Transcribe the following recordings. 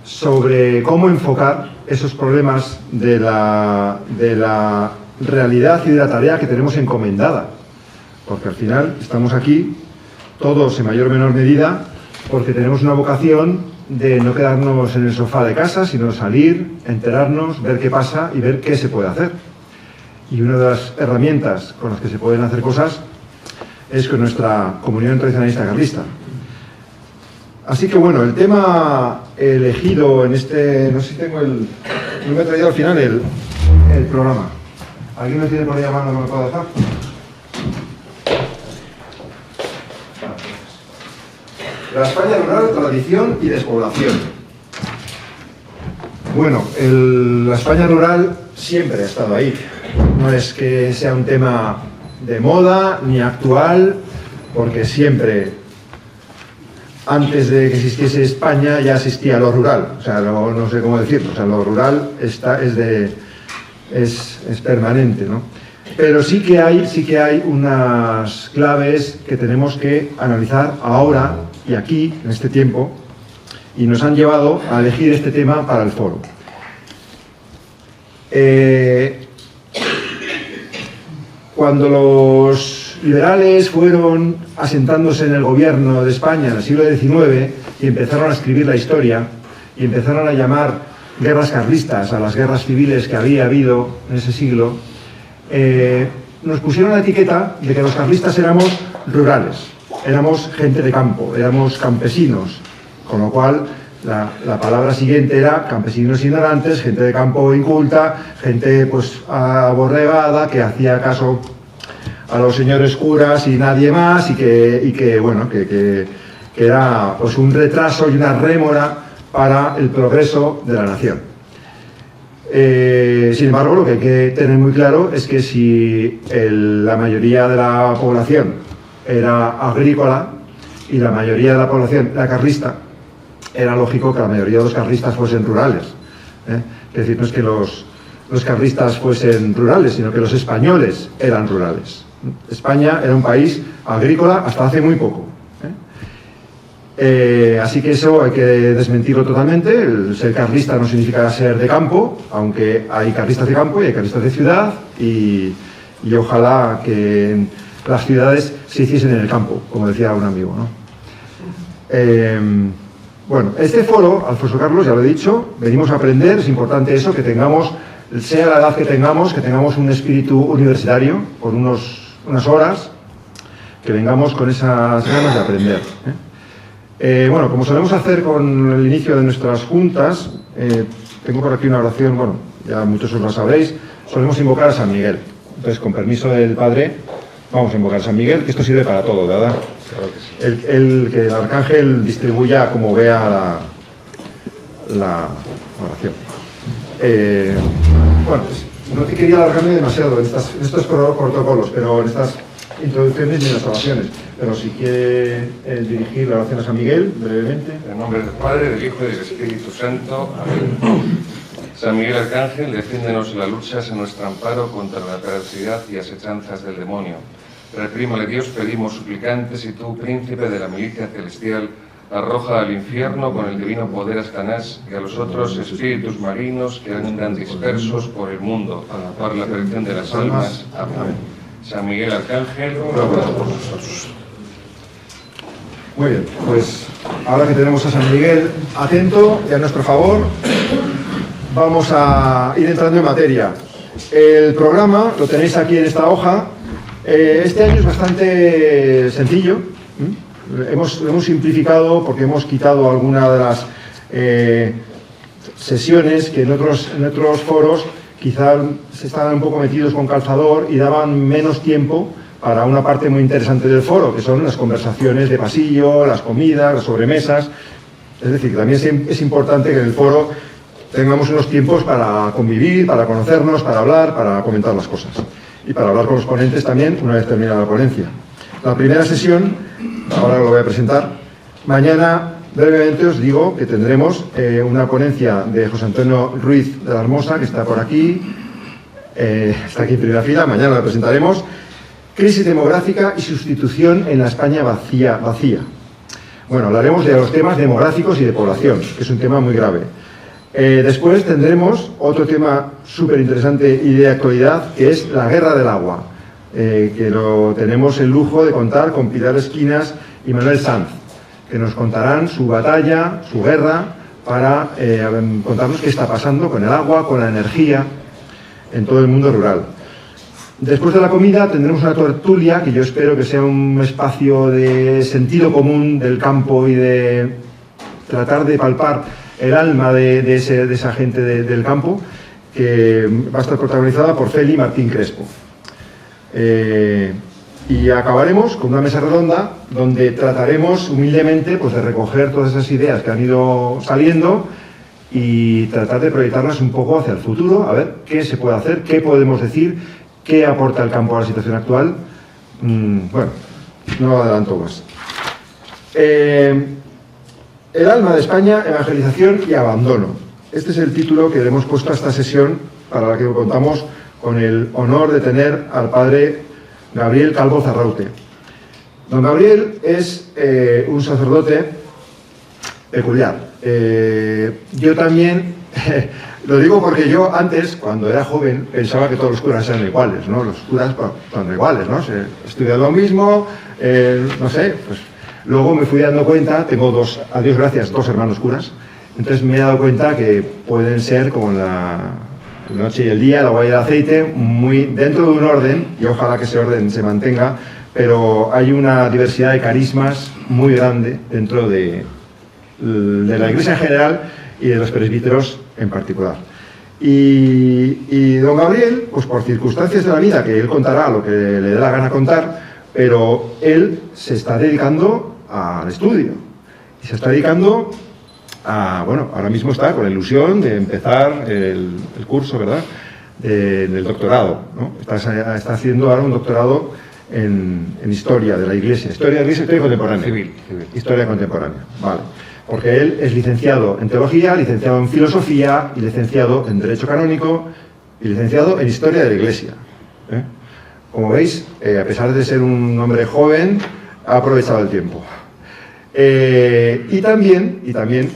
sobre cómo enfocar esos problemas de la realidad y de la tarea que tenemos encomendada, porque al final estamos aquí todos en mayor o menor medida porque tenemos una vocación de no quedarnos en el sofá de casa, sino salir, enterarnos, ver qué pasa y ver qué se puede hacer. Y una de las herramientas con las que se pueden hacer cosas es con nuestra comunidad tradicionalista carlista. Así que bueno, el tema elegido en este... No sé si tengo el... No me he traído al final el programa. ¿Alguien me tiene por ahí a mano que me pueda dejar? La España rural, tradición y despoblación. Bueno, la España rural siempre ha estado ahí. No es que sea un tema de moda ni actual, porque siempre, antes de que existiese España, ya existía lo rural. O sea, no sé cómo decirlo. O sea, lo rural es permanente, ¿no? Pero sí que hay unas claves que tenemos que analizar ahora y aquí, en este tiempo, y nos han llevado a elegir este tema para el foro. Cuando los liberales fueron asentándose en el gobierno de España en el siglo XIX y empezaron a escribir la historia y empezaron a llamar guerras carlistas a las guerras civiles que había habido en ese siglo, nos pusieron la etiqueta de que los carlistas éramos rurales, éramos gente de campo, éramos campesinos, con lo cual la palabra siguiente era campesinos ignorantes, gente de campo inculta, gente pues aborregada que hacía caso a los señores curas y nadie más, y que era pues un retraso y una rémora para el progreso de la nación. Sin embargo, lo que hay que tener muy claro es que si la mayoría de la población era agrícola y la mayoría de la población era carlista, era lógico que la mayoría de los carlistas fuesen rurales. Es decir, no es que los carlistas fuesen rurales, sino que los españoles eran rurales. España era un país agrícola hasta hace muy poco. Así que eso hay que desmentirlo totalmente. El ser carlista no significa ser de campo, aunque hay carlistas de campo y hay carlistas de ciudad, y ojalá que las ciudades se hiciesen en el campo, como decía un amigo, ¿no? Bueno, este foro, Alfonso Carlos, ya lo he dicho, venimos a aprender, es importante eso, que tengamos, sea la edad que tengamos un espíritu universitario, por unas horas, que vengamos con esas ganas de aprender. Bueno, como solemos hacer con el inicio de nuestras juntas, tengo por aquí una oración, bueno, ya muchos os lo sabréis, solemos invocar a San Miguel. Entonces, con permiso del Padre, vamos a invocar a San Miguel, que esto sirve para todo, ¿verdad? Claro que sí. Que el arcángel distribuya como vea la oración. Bueno, no te quería alargarme demasiado en estos protocolos, pero en estas introducciones y en las oraciones. Pero si quiere dirigir la oración a San Miguel, brevemente. En el nombre del Padre, del Hijo y del Espíritu Santo. Amén. San Miguel Arcángel, defiéndenos en la lucha en nuestro amparo contra la perversidad y asechanzas del demonio. Reprímale, Dios, pedimos suplicantes, y tú, príncipe de la milicia celestial, arroja al infierno con el divino poder a Satanás y a los otros espíritus malignos que andan dispersos por el mundo, para la perdición de las almas. Amén. San Miguel Arcángel, ruega por nosotros. Muy bien, pues ahora que tenemos a San Miguel atento y a nuestro favor, vamos a ir entrando en materia. El programa lo tenéis aquí en esta hoja. Este año es bastante sencillo. Lo hemos simplificado porque hemos quitado alguna de las sesiones que en otros foros quizá se estaban un poco metidos con calzador y daban menos tiempo para una parte muy interesante del foro, que son las conversaciones de pasillo, las comidas, las sobremesas. Es decir, que también es importante que en el foro tengamos unos tiempos para convivir, para conocernos, para hablar, para comentar las cosas. Y para hablar con los ponentes también, una vez terminada la ponencia. La primera sesión, ahora lo voy a presentar. Mañana, brevemente, os digo que tendremos una ponencia de José Antonio Ruiz de la Hermosa, que está por aquí, está aquí en primera fila, mañana la presentaremos. Crisis demográfica y sustitución en la España vacía. Bueno, hablaremos de los temas demográficos y de población, que es un tema muy grave. Después tendremos otro tema súper interesante y de actualidad, que es la guerra del agua, que lo tenemos el lujo de contar con Pilar Esquinas y Manuel Sanz, que nos contarán su batalla, su guerra, para contarnos qué está pasando con el agua, con la energía en todo el mundo rural. Después de la comida tendremos una tertulia que yo espero que sea un espacio de sentido común del campo y de tratar de palpar el alma de esa gente del campo, que va a estar protagonizada por Feli Martín Crespo. Y acabaremos con una mesa redonda donde trataremos humildemente pues, de recoger todas esas ideas que han ido saliendo y tratar de proyectarlas un poco hacia el futuro, a ver qué se puede hacer, qué podemos decir, qué aporta el campo a la situación actual. Bueno, no adelanto más. El alma de España, evangelización y abandono. Este es el título que le hemos puesto a esta sesión, para la que contamos con el honor de tener al padre Gabriel Calvo Zarraute. Don Gabriel es un sacerdote peculiar. Yo también, lo digo porque yo antes, cuando era joven, pensaba que todos los curas eran iguales, ¿no? Los curas son iguales, ¿no? Se estudia lo mismo, no sé, pues luego me fui dando cuenta, tengo dos, a Dios gracias, dos hermanos curas, entonces me he dado cuenta que pueden ser como la noche y el día, el agua y el aceite, muy dentro de un orden, y ojalá que ese orden se mantenga, pero hay una diversidad de carismas muy grande dentro de la Iglesia en general y de los presbíteros en particular. Y don Gabriel, pues por circunstancias de la vida, que él contará lo que le dé la gana contar, pero él se está dedicando al estudio y se está dedicando a, bueno, ahora mismo está con la ilusión de empezar el curso, ¿verdad?, del doctorado, ¿no? Está haciendo ahora un doctorado en Historia de la Iglesia, Historia contemporánea. Civil. Historia contemporánea, vale. Porque él es licenciado en Teología, licenciado en Filosofía y licenciado en Derecho Canónico y licenciado en Historia de la Iglesia. Como veis, a pesar de ser un hombre joven, ha aprovechado el tiempo. Y también,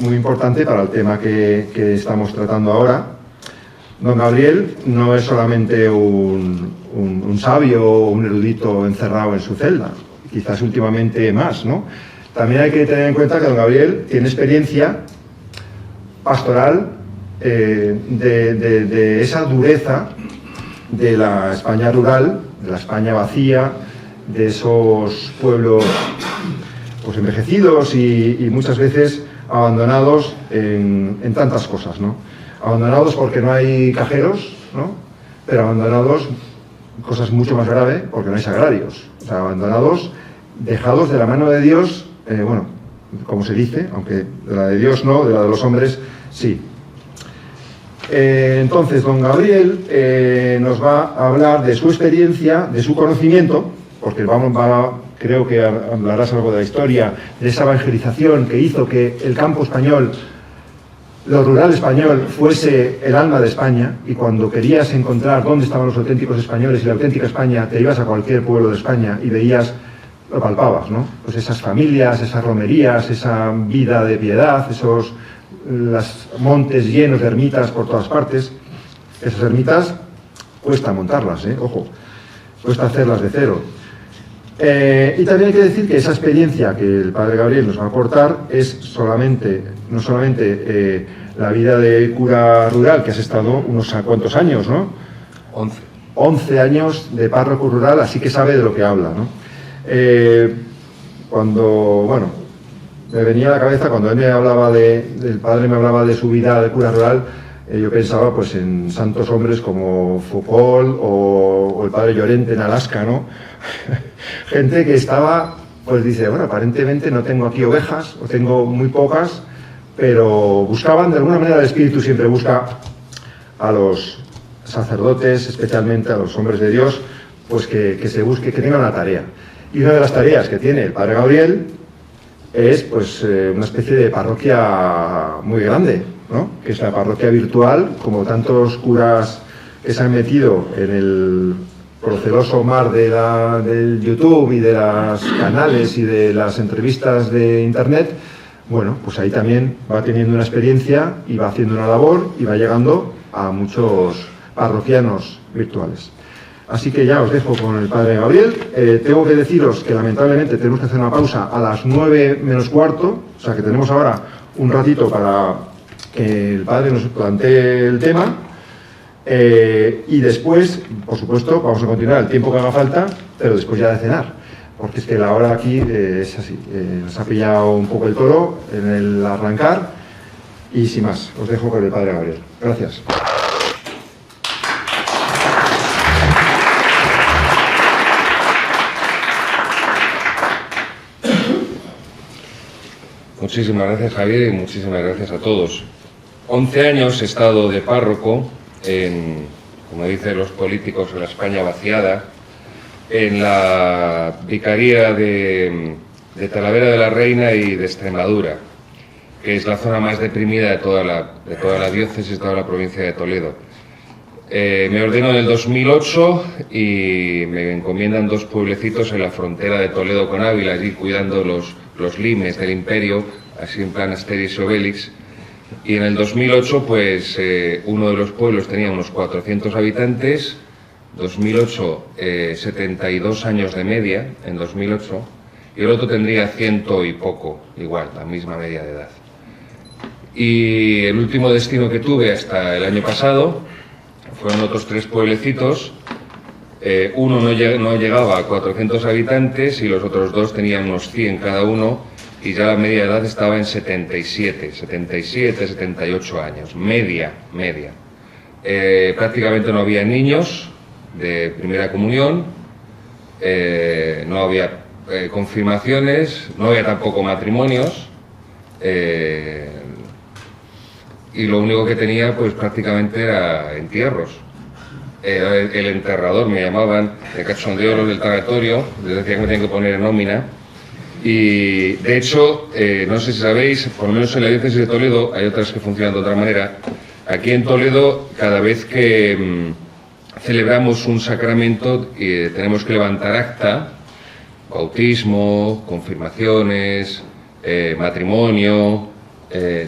muy importante para el tema que estamos tratando ahora, don Gabriel no es solamente un sabio o un erudito encerrado en su celda, quizás últimamente más, ¿no? También hay que tener en cuenta que don Gabriel tiene experiencia pastoral de esa dureza de la España rural, de la España vacía, de esos pueblos pues envejecidos y muchas veces abandonados en tantas cosas, ¿no? Abandonados porque no hay cajeros, ¿no? Pero abandonados, cosas mucho más graves, porque no hay sagrarios. O sea, abandonados, dejados de la mano de Dios, bueno, como se dice, aunque de la de Dios no, de la de los hombres sí. Entonces, don Gabriel nos va a hablar de su experiencia, de su conocimiento, porque creo que hablarás algo de la historia, de esa evangelización que hizo que el campo español, lo rural español, fuese el alma de España, y cuando querías encontrar dónde estaban los auténticos españoles y la auténtica España, te ibas a cualquier pueblo de España y veías, lo palpabas, ¿no? Pues esas familias, esas romerías, esa vida de piedad, los montes llenos de ermitas por todas partes. Esas ermitas cuesta montarlas, ojo, cuesta hacerlas de cero. Y también hay que decir que esa experiencia que el padre Gabriel nos va a aportar es no solamente la vida de cura rural, que has estado unos cuantos años, ¿no? 11 años de párroco rural, así que sabe de lo que habla, ¿no? Bueno, me venía a la cabeza cuando él me hablaba el padre me hablaba de su vida de cura rural, yo pensaba pues en santos hombres como Foucault o el padre Llorente en Alaska, ¿no? Gente que estaba, pues dice, bueno, aparentemente no tengo aquí ovejas, o tengo muy pocas, pero buscaban, de alguna manera el Espíritu siempre busca a los sacerdotes, especialmente a los hombres de Dios, pues que tengan una tarea. Y una de las tareas que tiene el padre Gabriel es pues una especie de parroquia muy grande, ¿no? Que es la parroquia virtual, como tantos curas que se han metido en proceloso mar del YouTube y de los canales y de las entrevistas de Internet, bueno, pues ahí también va teniendo una experiencia y va haciendo una labor y va llegando a muchos parroquianos virtuales. Así que ya os dejo con el padre Gabriel. Tengo que deciros que lamentablemente tenemos que hacer una pausa a las 9 menos cuarto, o sea que tenemos ahora un ratito para que el padre nos plantee el tema. Y después, por supuesto, vamos a continuar el tiempo que haga falta, pero después ya de cenar, porque es que la hora aquí es así, nos ha pillado un poco el toro en el arrancar, y sin más, os dejo con el padre Gabriel. Gracias. Muchísimas gracias, Javier, y muchísimas gracias a todos. 11 años he estado de párroco en, como dicen los políticos, en la España vaciada, en la vicaría de Talavera de la Reina y de Extremadura, que es la zona más deprimida de toda la diócesis, de toda la provincia de Toledo. Me ordeno en el 2008 y me encomiendan 2 pueblecitos en la frontera de Toledo con Ávila, allí cuidando los limes del imperio, así en plan Asterix y Obelix. Y en el 2008, pues, uno de los pueblos tenía unos 400 habitantes, 2008, 72 años de media, en 2008, y el otro tendría 100 y poco, igual, la misma media de edad. Y el último destino que tuve hasta el año pasado fueron otros 3 pueblecitos. Uno no llegaba a 400 habitantes y los otros 2 tenían unos 100 cada uno, y ya la media de edad estaba en 77, 78 años, media. Prácticamente no había niños de primera comunión, no había confirmaciones, no había tampoco matrimonios, y lo único que tenía pues prácticamente era entierros. El enterrador me llamaban, de cachondeo los del tanatorio, les decía que me tenían que poner en nómina. Y de hecho, no sé si sabéis, por lo menos en la diócesis de Toledo, hay otras que funcionan de otra manera. Aquí en Toledo, cada vez que celebramos un sacramento, tenemos que levantar acta, bautismo, confirmaciones, matrimonio,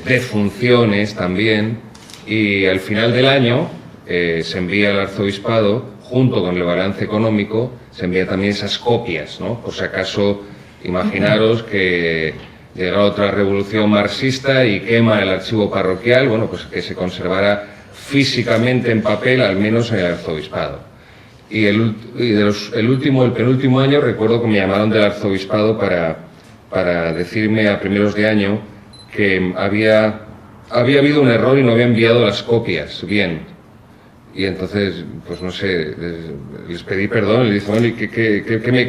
defunciones también, y al final del año se envía al arzobispado, junto con el balance económico, se envían también esas copias, ¿no? Por si acaso, imaginaros que llega otra revolución marxista y quema el archivo parroquial, bueno, pues que se conservara físicamente en papel, al menos en el arzobispado. Y el penúltimo año recuerdo que me llamaron del arzobispado para decirme a primeros de año que había habido un error y no había enviado las copias bien. Y entonces, pues no sé, les pedí perdón, les dije, bueno, ¿y qué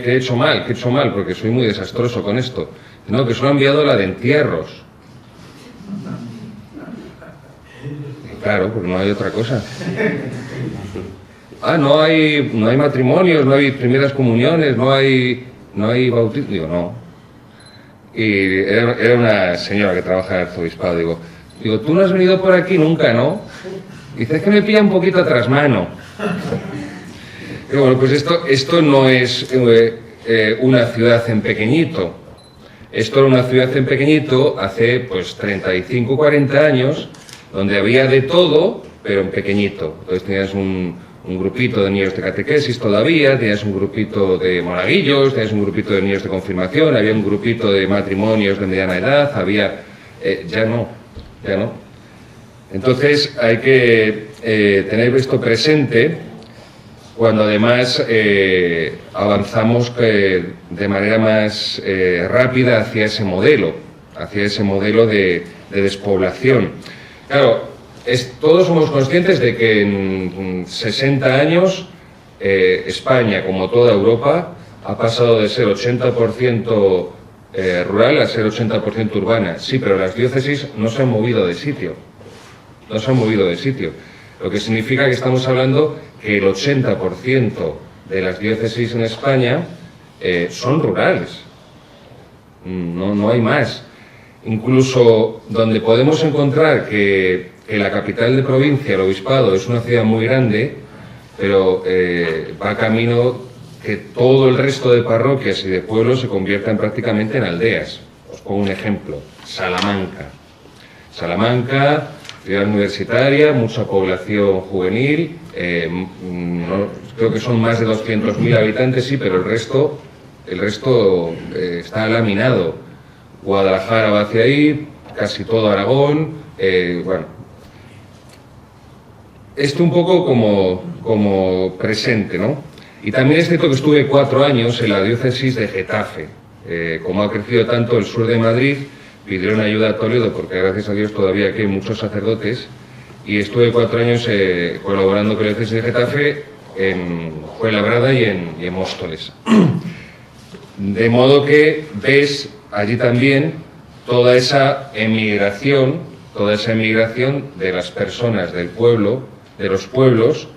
he hecho mal? ¿Qué he hecho mal? Porque soy muy desastroso con esto. No, que solo he enviado la de entierros. Y claro, pues no hay otra cosa. No hay matrimonios, no hay primeras comuniones, no hay bautismo. Digo, no. Y era una señora que trabaja en el arzobispado. Digo, tú no has venido por aquí nunca, ¿no? Dice, es que me pilla un poquito a trasmano. Pero bueno, pues esto no es una ciudad en pequeñito. Esto era una ciudad en pequeñito hace pues 35, 40 años, donde había de todo, pero en pequeñito. Entonces tenías un grupito de niños de catequesis todavía, tenías un grupito de monaguillos, tenías un grupito de niños de confirmación, había un grupito de matrimonios de mediana edad, había... ya no. Entonces hay que tener esto presente cuando además avanzamos de manera más rápida hacia ese modelo de despoblación. Claro, todos somos conscientes de que en 60 años España, como toda Europa, ha pasado de ser 80% rural a ser 80% urbana. Sí, pero las diócesis no se han movido de sitio. Lo que significa que estamos hablando que el 80% de las diócesis en España son rurales. No hay más. Incluso donde podemos encontrar que la capital de provincia, el obispado, es una ciudad muy grande, pero va camino que todo el resto de parroquias y de pueblos se conviertan prácticamente en aldeas. Os pongo un ejemplo: Salamanca. Salamanca, ciudad universitaria, mucha población juvenil, creo que son más de 200.000 habitantes, sí, pero el resto está laminado. Guadalajara va hacia ahí, casi todo Aragón, bueno. Esto un poco como presente, ¿no? Y también es cierto que estuve 4 años en la diócesis de Getafe. Como ha crecido tanto el sur de Madrid, pidieron ayuda a Toledo, porque gracias a Dios todavía aquí hay muchos sacerdotes, y estuve 4 años colaborando con la diócesis de Getafe en Fuenlabrada y en Móstoles. De modo que ves allí también toda esa emigración de las personas del pueblo, de los pueblos,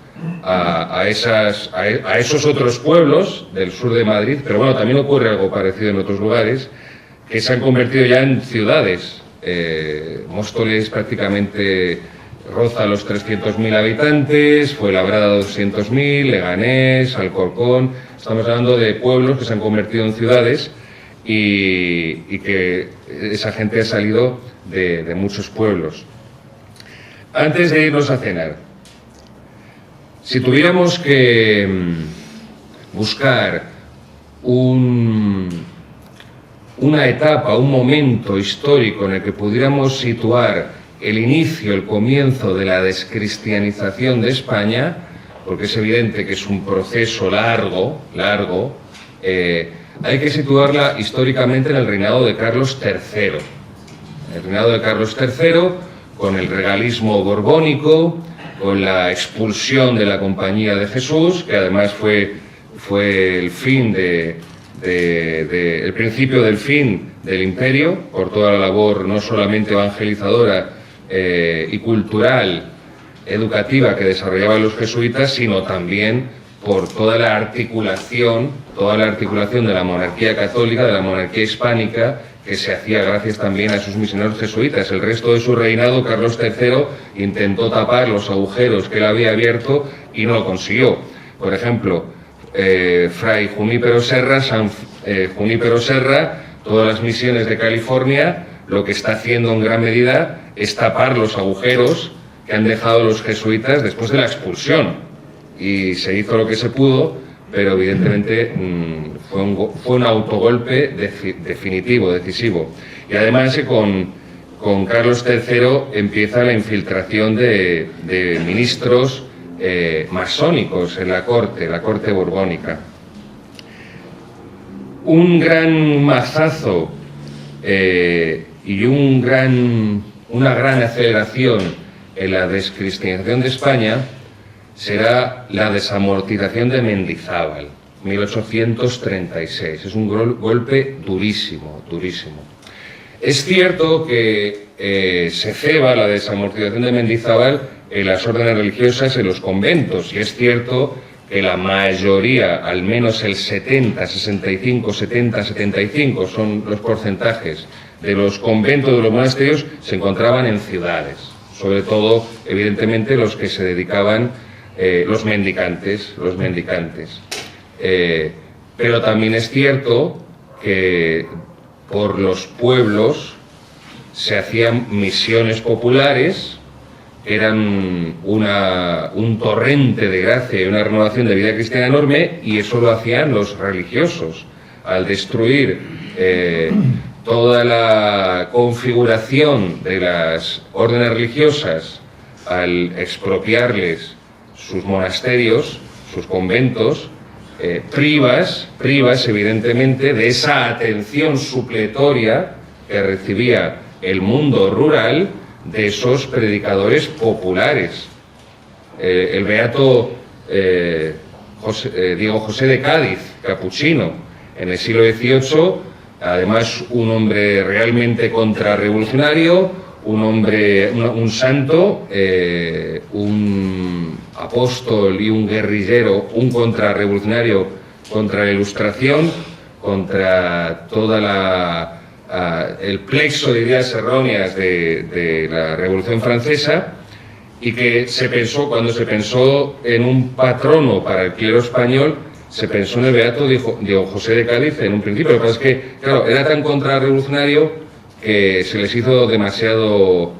a esos otros pueblos del sur de Madrid, pero bueno, también ocurre algo parecido en otros lugares, que se han convertido ya en ciudades. Móstoles prácticamente roza los 300.000 habitantes, Fuenlabrada 200.000, Leganés, Alcorcón. Estamos hablando de pueblos que se han convertido en ciudades y que esa gente ha salido de muchos pueblos. Antes de irnos a cenar, si tuviéramos que buscar una etapa, un momento histórico en el que pudiéramos situar el inicio, el comienzo de la descristianización de España, porque es evidente que es un proceso largo, hay que situarla históricamente en el reinado de Carlos III. El reinado de Carlos III, con el regalismo borbónico, con la expulsión de la Compañía de Jesús, que además fue el fin el principio del fin del imperio, por toda la labor no solamente evangelizadora y cultural, educativa que desarrollaban los jesuitas, sino también por toda la articulación de la monarquía católica, de la monarquía hispánica, que se hacía gracias también a esos misioneros jesuitas. El resto de su reinado, Carlos III intentó tapar los agujeros que él había abierto y no lo consiguió. Por ejemplo, Fray Junípero Serra, San Junípero Serra, todas las misiones de California, lo que está haciendo en gran medida es tapar los agujeros que han dejado los jesuitas después de la expulsión. Y se hizo lo que se pudo, pero evidentemente fue un autogolpe definitivo, decisivo. Y además con Carlos III empieza la infiltración de ministros masónicos en la corte borbónica. Un gran mazazo y una gran aceleración en la descristianización de España será la desamortización de Mendizábal, 1836. Es un golpe durísimo. Es cierto que se ceba la desamortización de Mendizábal en las órdenes religiosas, en los conventos, y es cierto que la mayoría, al menos el 75 son los porcentajes de los conventos, de los monasterios, se encontraban en ciudades, sobre todo, evidentemente, los que se dedicaban, los mendicantes. Pero también es cierto que por los pueblos se hacían misiones populares, eran un torrente de gracia y una renovación de vida cristiana enorme, y eso lo hacían los religiosos. Al destruir toda la configuración de las órdenes religiosas, al expropiarles sus monasterios, sus conventos, privas evidentemente de esa atención supletoria que recibía el mundo rural de esos predicadores populares. El beato Diego José de Cádiz, capuchino, en el siglo XVIII, además un hombre realmente contrarrevolucionario, un santo, un apóstol y un guerrillero, un contrarrevolucionario contra la Ilustración, contra toda el plexo de ideas erróneas de la Revolución Francesa, y que se pensó, cuando se pensó en un patrono para el clero español, se pensó en el beato Diego José de Cádiz en un principio. Lo que pasa es que, claro, era tan contrarrevolucionario que se les hizo demasiado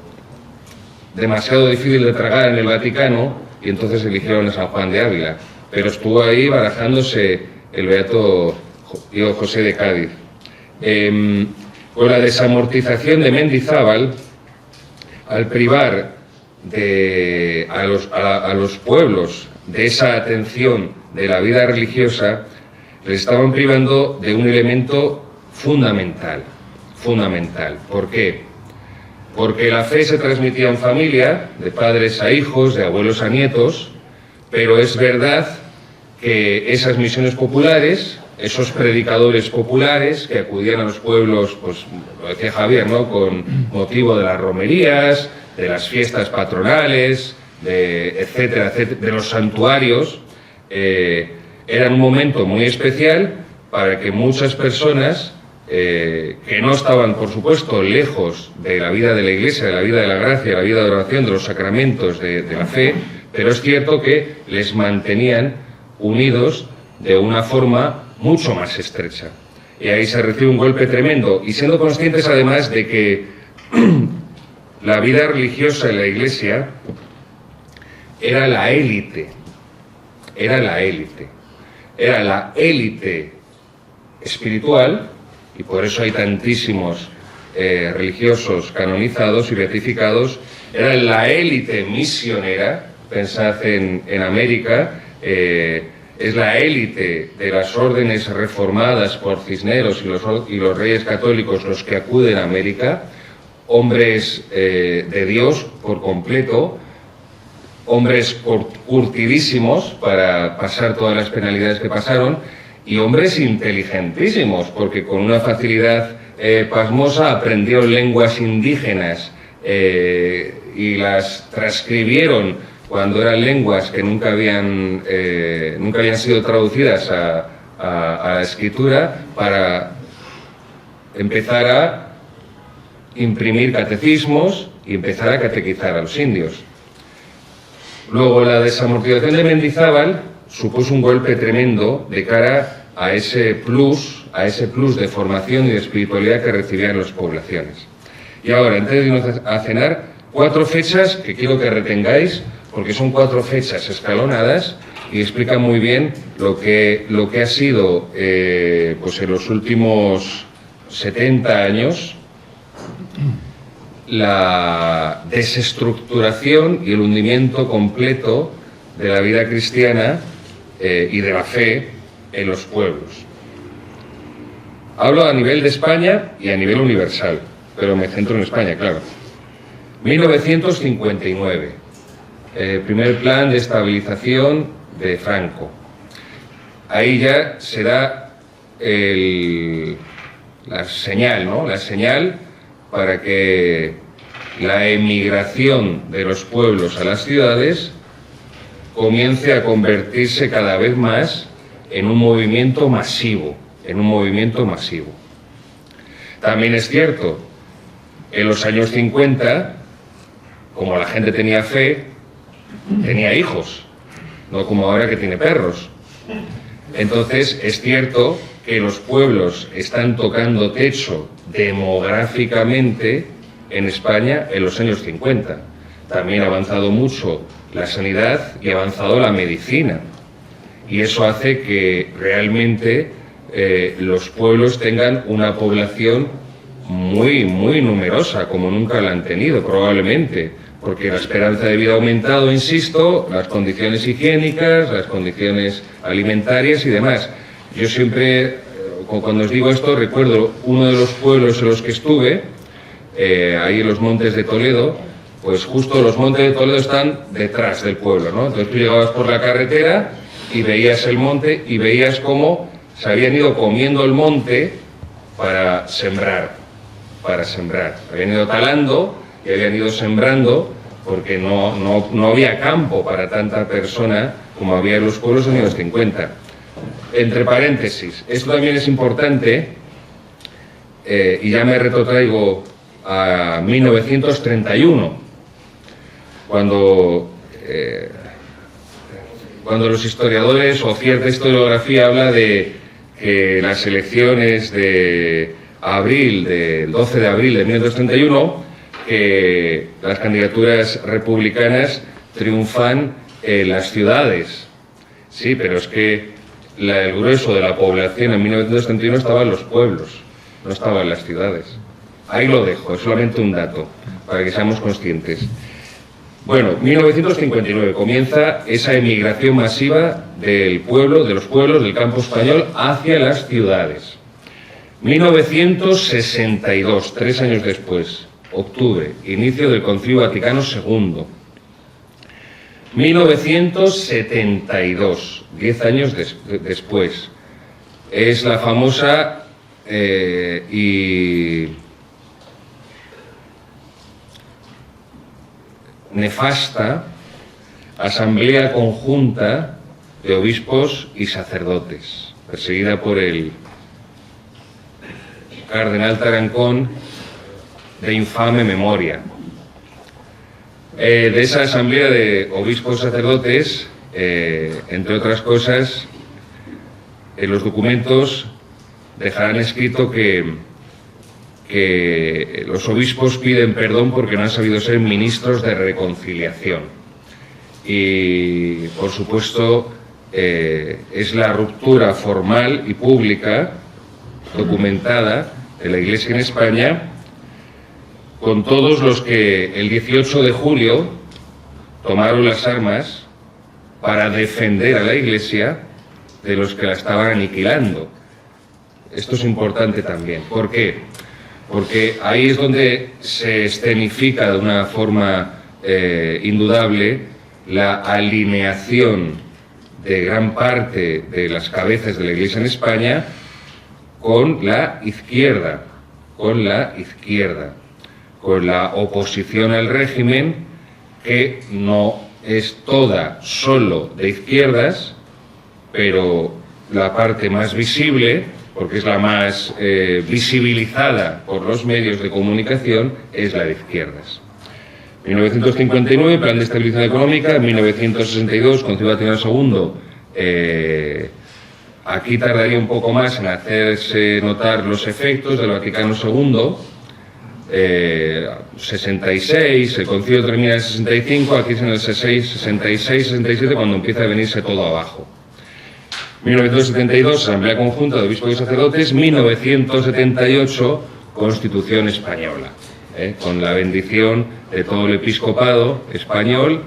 difícil de tragar en el Vaticano, y entonces eligieron a San Juan de Ávila. Pero estuvo ahí barajándose el beato Diego José de Cádiz. Con la desamortización de Mendizábal, al privar a los pueblos de esa atención de la vida religiosa, les estaban privando de un elemento fundamental. ¿Por qué? Porque la fe se transmitía en familia, de padres a hijos, de abuelos a nietos, pero es verdad que esas misiones populares, esos predicadores populares que acudían a los pueblos, pues lo decía Javier, ¿no?, con motivo de las romerías, de las fiestas patronales, etcétera, de los santuarios, eran un momento muy especial para que muchas personas que no estaban, por supuesto, lejos de la vida de la Iglesia, de la vida de la gracia, de la vida de oración, de los sacramentos, de la fe, pero es cierto que les mantenían unidos de una forma mucho más estrecha. Y ahí se recibe un golpe tremendo, y siendo conscientes además de que la vida religiosa en la Iglesia era la élite espiritual, y por eso hay tantísimos religiosos canonizados y beatificados. Era la élite misionera. Pensad en América, es la élite de las órdenes reformadas por Cisneros y los reyes católicos los que acuden a América, hombres de Dios por completo, hombres curtidísimos para pasar todas las penalidades que pasaron, y hombres inteligentísimos, porque con una facilidad pasmosa aprendieron lenguas indígenas y las transcribieron cuando eran lenguas que nunca habían sido traducidas a la escritura, para empezar a imprimir catecismos y empezar a catequizar a los indios. Luego, la desamortización de Mendizábal supuso un golpe tremendo de cara a ese plus de formación y de espiritualidad que recibían las poblaciones. Y ahora, antes de irnos a cenar, 4 fechas que quiero que retengáis, porque son 4 fechas escalonadas y explican muy bien lo que ha sido, pues en los últimos 70 años, la desestructuración y el hundimiento completo de la vida cristiana y de la fe en los pueblos. Hablo a nivel de España y a nivel universal, pero me centro en España, claro. 1959, primer plan de estabilización de Franco. Ahí ya se da la señal, ¿no?, la señal para que la emigración de los pueblos a las ciudades comience a convertirse cada vez más en un movimiento masivo, También es cierto, en los años 50, como la gente tenía fe, tenía hijos, no como ahora que tiene perros. Entonces es cierto que los pueblos están tocando techo demográficamente en España en los años 50. También ha avanzado mucho la sanidad y ha avanzado la medicina. Y eso hace que realmente los pueblos tengan una población muy, muy numerosa, como nunca la han tenido, probablemente, porque la esperanza de vida ha aumentado, insisto, las condiciones higiénicas, las condiciones alimentarias y demás. Yo siempre, cuando os digo esto, recuerdo uno de los pueblos en los que estuve, ahí en los Montes de Toledo. Pues justo los Montes de Toledo están detrás del pueblo, ¿no? Entonces tú llegabas por la carretera y veías el monte y veías cómo se habían ido comiendo el monte para sembrar. Habían ido talando y habían ido sembrando, porque no había campo para tanta persona como había en los pueblos en los años 50. Entre paréntesis, esto también es importante, y ya me retrotraigo a 1931. cuando los historiadores o cierta historiografía habla de que las elecciones de abril, del 12 de abril de 1931, que las candidaturas republicanas triunfan en las ciudades. Sí, pero es que el grueso de la población en 1931 estaba en los pueblos, no estaba en las ciudades. Ahí lo dejo, es solamente un dato, para que seamos conscientes. Bueno, 1959 comienza esa emigración masiva del pueblo, de los pueblos del campo español hacia las ciudades. 1962, 3 años después, octubre, inicio del Concilio Vaticano II. 1972, 10 años después, es la famosa y nefasta Asamblea Conjunta de Obispos y Sacerdotes, perseguida por el cardenal Tarancón de infame memoria. De esa asamblea de obispos sacerdotes, entre otras cosas, en los documentos dejarán escrito que los obispos piden perdón porque no han sabido ser ministros de reconciliación. Y, por supuesto, es la ruptura formal y pública, documentada, de la Iglesia en España, con todos los que el 18 de julio tomaron las armas para defender a la Iglesia de los que la estaban aniquilando. Esto es importante también. ¿Por qué? Porque ahí es donde se escenifica de una forma indudable la alineación de gran parte de las cabezas de la Iglesia en España con la izquierda, con la oposición al régimen, que no es toda solo de izquierdas, pero la parte más visible, porque es la más visibilizada por los medios de comunicación, es la de izquierdas. 1959, Plan de Estabilización Económica. 1962, Concilio Vaticano II. Aquí tardaría un poco más en hacerse notar los efectos del Vaticano II. 66, el concilio termina en el 65, aquí es en el 66, 67, cuando empieza a venirse todo abajo. 1972, Asamblea Conjunta de Obispos y Sacerdotes. 1978, Constitución Española, con la bendición de todo el episcopado español,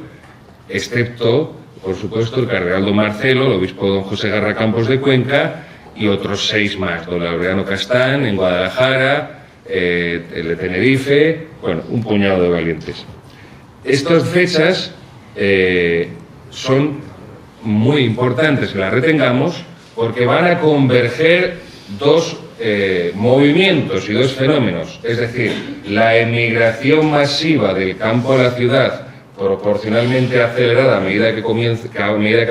excepto, por supuesto, el cardenal don Marcelo, el obispo don José Garra Campos de Cuenca y otros 6 más, don Laureano Castán en Guadalajara, el de Tenerife, bueno, un puñado de valientes. Estas fechas son muy importantes que las retengamos, porque van a converger dos movimientos y dos fenómenos, es decir, la emigración masiva del campo a la ciudad, proporcionalmente acelerada a medida que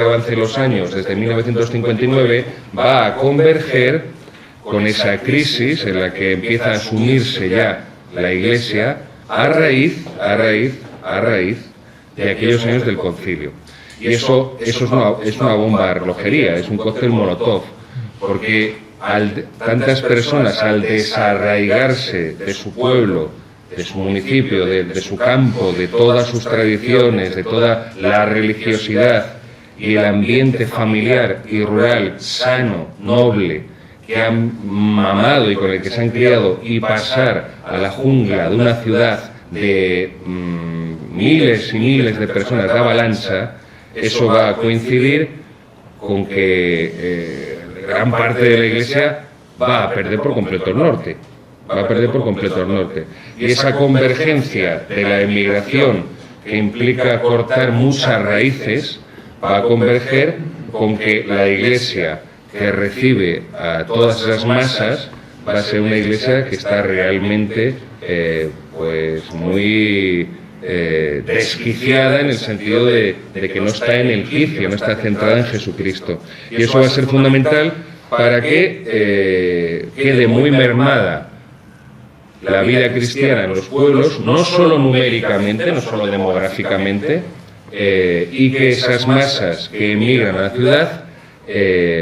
avancen los años, desde 1959, va a converger con esa crisis en la que empieza a asumirse ya la Iglesia a raíz de aquellos años del concilio. Y eso es una bomba de relojería, es un cóctel molotov, porque tantas personas, al desarraigarse de su pueblo, de su municipio, de su campo, de todas sus tradiciones, de toda la religiosidad y el ambiente familiar y rural sano, noble, que han mamado y con el que se han criado, y pasar a la jungla de una ciudad de miles y miles de personas de avalancha, eso va a coincidir con que gran parte de la Iglesia va a perder por completo el norte. Y esa convergencia de la emigración, que implica cortar muchas raíces, va a converger con que la Iglesia que recibe a todas esas masas va a ser una Iglesia que está realmente pues muy desquiciada, en el sentido de que no está en el quicio, no está centrada en Jesucristo. Y eso va a ser fundamental para que quede muy mermada la vida cristiana en los pueblos, no solo numéricamente, no solo demográficamente, y que esas masas que emigran a la ciudad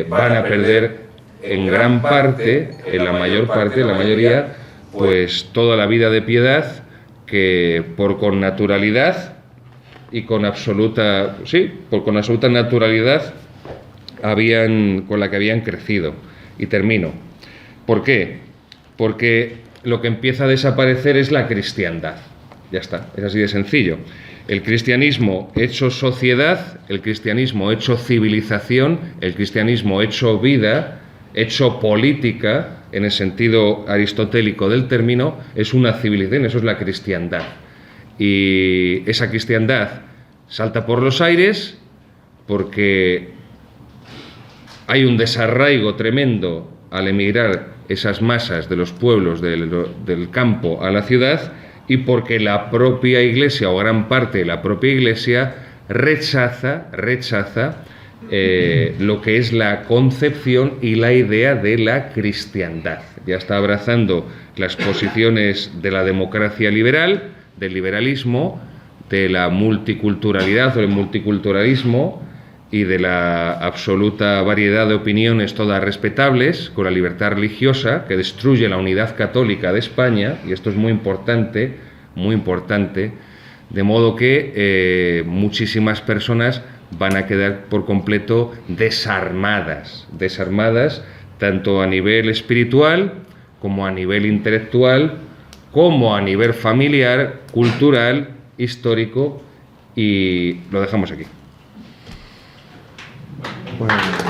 van a perder en gran parte, en la mayor parte, en la mayoría, pues toda la vida de piedad que por connaturalidad y con absoluta, con absoluta naturalidad con la que habían crecido. Y termino. ¿Por qué? Porque lo que empieza a desaparecer es la cristiandad. Ya está, es así de sencillo. El cristianismo hecho sociedad, el cristianismo hecho civilización, el cristianismo hecho vida, hecho política, en el sentido aristotélico del término, es una civilización, eso es la cristiandad. Y esa cristiandad salta por los aires porque hay un desarraigo tremendo al emigrar esas masas de los pueblos del campo a la ciudad, y porque la propia Iglesia, o gran parte de la propia Iglesia, rechaza lo que es la concepción y la idea de la cristiandad. Ya está abrazando las posiciones de la democracia liberal, del liberalismo, de la multiculturalidad o del multiculturalismo, y de la absoluta variedad de opiniones, todas respetables, con la libertad religiosa, que destruye la unidad católica de España, y esto es muy importante, de modo que muchísimas personas van a quedar por completo desarmadas, tanto a nivel espiritual, como a nivel intelectual, como a nivel familiar, cultural, histórico, y lo dejamos aquí. Bueno.